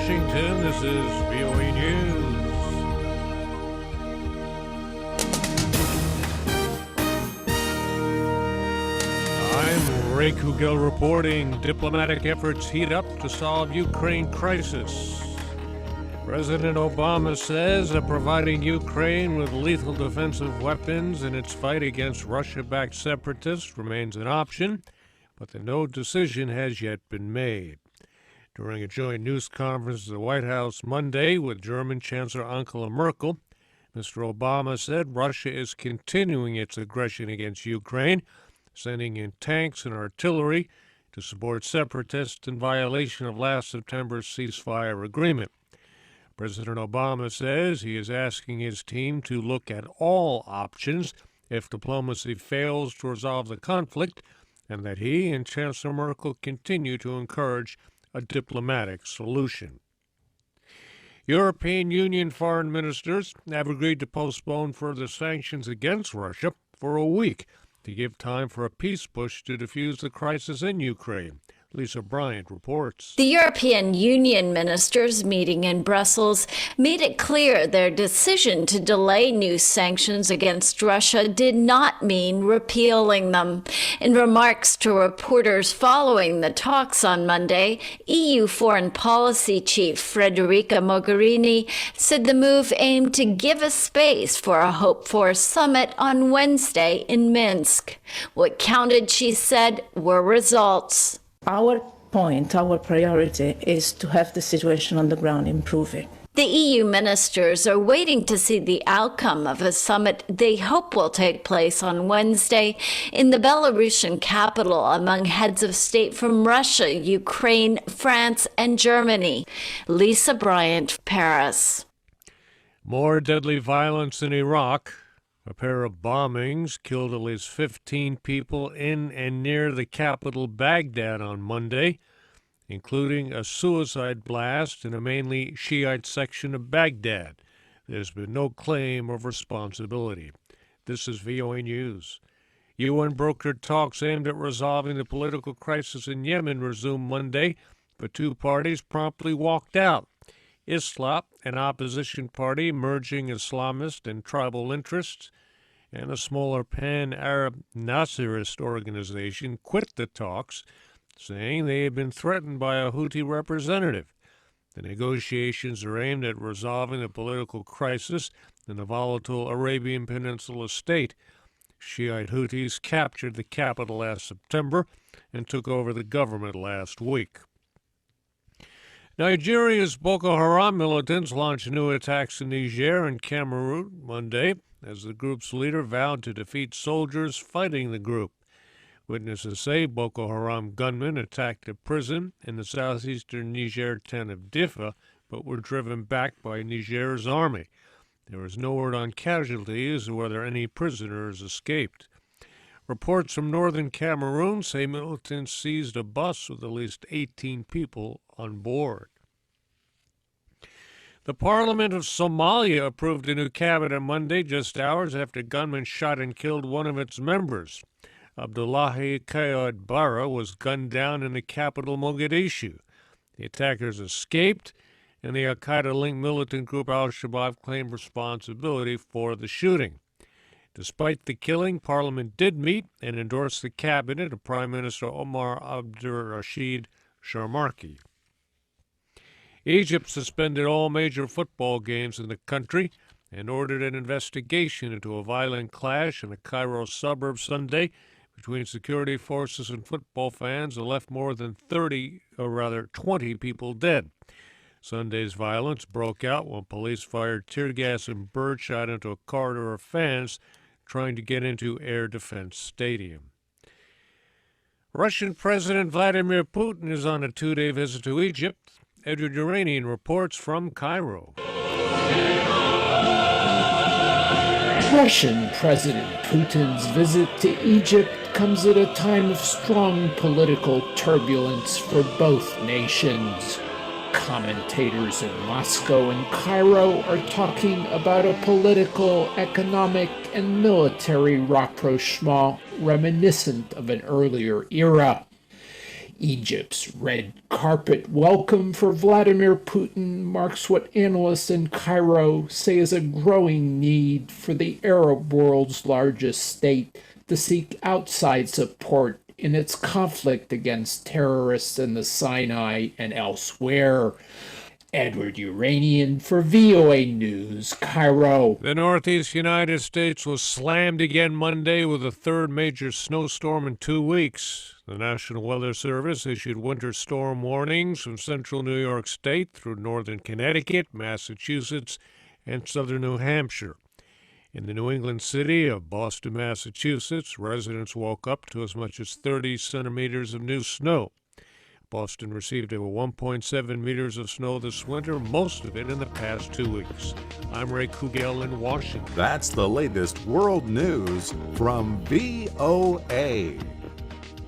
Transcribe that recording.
Washington, this is VOA News. I'm Ray Kouguell reporting. Diplomatic efforts heat up to solve Ukraine crisis. President Obama says that providing Ukraine with lethal defensive weapons in its fight against Russia-backed separatists remains an option, but that no decision has yet been made. During a joint news conference at the White House Monday with German Chancellor Angela Merkel, Mr. Obama said Russia is continuing its aggression against Ukraine, sending in tanks and artillery to support separatists in violation of last September's ceasefire agreement. President Obama says he is asking his team to look at all options if diplomacy fails to resolve the conflict, and that he and Chancellor Merkel continue to encourage a diplomatic solution. European Union foreign ministers have agreed to postpone further sanctions against Russia for a week to give time for a peace push to defuse the crisis in Ukraine. Lisa Bryant reports. The European Union ministers meeting in Brussels made it clear their decision to delay new sanctions against Russia did not mean repealing them. In remarks to reporters following the talks on Monday, EU Foreign Policy Chief Federica Mogherini said the move aimed to give a space for a hoped-for summit on Wednesday in Minsk. What counted, she said, were results. Our priority is to have the situation on the ground improving. The EU ministers are waiting to see the outcome of a summit they hope will take place on Wednesday in the Belarusian capital among heads of state from Russia, Ukraine, France, and Germany. Lisa Bryant, Paris. More deadly violence in Iraq. A pair of bombings killed at least 15 people in and near the capital, Baghdad, on Monday, including a suicide blast in a mainly Shiite section of Baghdad. There's been no claim of responsibility. This is VOA News. UN-brokered talks aimed at resolving the political crisis in Yemen resumed Monday, but two parties promptly walked out. Islam, an opposition party merging Islamist and tribal interests, and a smaller pan-Arab Nasserist organization quit the talks, saying they had been threatened by a Houthi representative. The negotiations are aimed at resolving the political crisis in the volatile Arabian Peninsula state. Shiite Houthis captured the capital last September and took over the government last week. Nigeria's Boko Haram militants launched new attacks in Niger and Cameroon Monday as the group's leader vowed to defeat soldiers fighting the group. Witnesses say Boko Haram gunmen attacked a prison in the southeastern Niger town of Diffa, but were driven back by Niger's army. There is no word on casualties or whether any prisoners escaped. Reports from northern Cameroon say militants seized a bus with at least 18 people on board. The Parliament of Somalia approved a new cabinet Monday, just hours after gunmen shot and killed one of its members. Abdullahi Kayod Barra was gunned down in the capital, Mogadishu. The attackers escaped, and the al-Qaeda-linked militant group al-Shabaab claimed responsibility for the shooting. Despite the killing, Parliament did meet and endorse the cabinet of Prime Minister Omar Abdul-Rashid Sharmarki. Egypt suspended all major football games in the country and ordered an investigation into a violent clash in a Cairo suburb Sunday between security forces and football fans that left more than 20 people dead. Sunday's violence broke out when police fired tear gas and birdshot into a corridor of fans trying to get into Air Defense Stadium. Russian President Vladimir Putin is on a two-day visit to Egypt. Edward Uranian reports from Cairo. Russian President Putin's visit to Egypt comes at a time of strong political turbulence for both nations. Commentators in Moscow and Cairo are talking about a political, economic, and military rapprochement reminiscent of an earlier era. Egypt's red carpet welcome for Vladimir Putin marks what analysts in Cairo say is a growing need for the Arab world's largest state to seek outside support in its conflict against terrorists in the Sinai and elsewhere. Edward Uranian for VOA News, Cairo. The Northeast United States was slammed again Monday with a third major snowstorm in 2 weeks. The National Weather Service issued winter storm warnings from central New York State through northern Connecticut, Massachusetts, and southern New Hampshire. In the New England city of Boston, Massachusetts, residents woke up to as much as 30 centimeters of new snow. Boston received over 1.7 meters of snow this winter, most of it in the past 2 weeks. I'm Ray Kouguell in Washington. That's the latest world news from VOA.